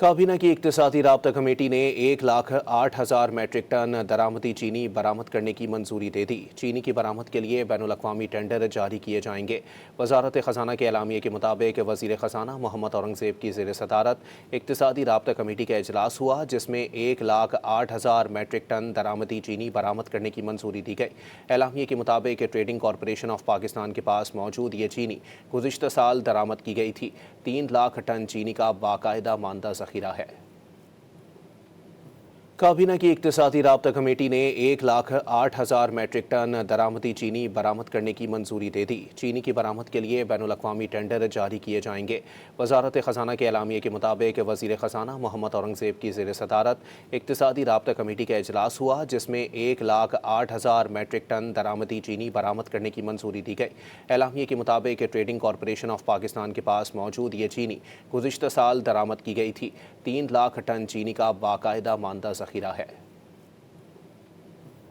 کابینہ کی اقتصادی رابطہ کمیٹی نے 1,08,000 میٹرک ٹن درآمدی چینی برآمد کرنے کی منظوری دے دی۔ چینی کی برآمد کے لیے بین الاقوامی ٹینڈر جاری کیے جائیں گے۔ وزارت خزانہ کے اعلامیے کے مطابق وزیر خزانہ محمد اورنگزیب کی زیر صدارت اقتصادی رابطہ کمیٹی کا اجلاس ہوا، جس میں 1,08,000 میٹرک ٹن درآمدی چینی برآمد کرنے کی منظوری دی گئی۔ اعلامیے کے مطابق ٹریڈنگ کارپوریشن آف پاکستان کے پاس موجود یہ چینی گزشتہ سال درآمد کی گئی تھی۔ 3 لاکھ ٹن چینی کا باقاعدہ ماندہ ذخیرہ ہے۔ کابینہ کی اقتصادی رابطہ کمیٹی نے 1,08,000 میٹرک ٹن درآمدی چینی برآمد کرنے کی منظوری دے دی۔ چینی کی برآمد کے لیے بین الاقوامی ٹینڈر جاری کیے جائیں گے۔ وزارت خزانہ کے اعلامیے کے مطابق وزیر خزانہ محمد اورنگزیب کی زیر صدارت اقتصادی رابطہ کمیٹی کا اجلاس ہوا، جس میں 1,08,000 میٹرک ٹن درآمدی چینی برآمد کرنے کی منظوری دی گئی۔ اعلامیے کے مطابق ٹریڈنگ کارپوریشن آف پاکستان کے پاس موجود یہ چینی گزشتہ سال درآمد کی گئی تھی۔ 3 لاکھ ٹن چینی کا باقاعدہ ماندہ ذخیرہ ہے۔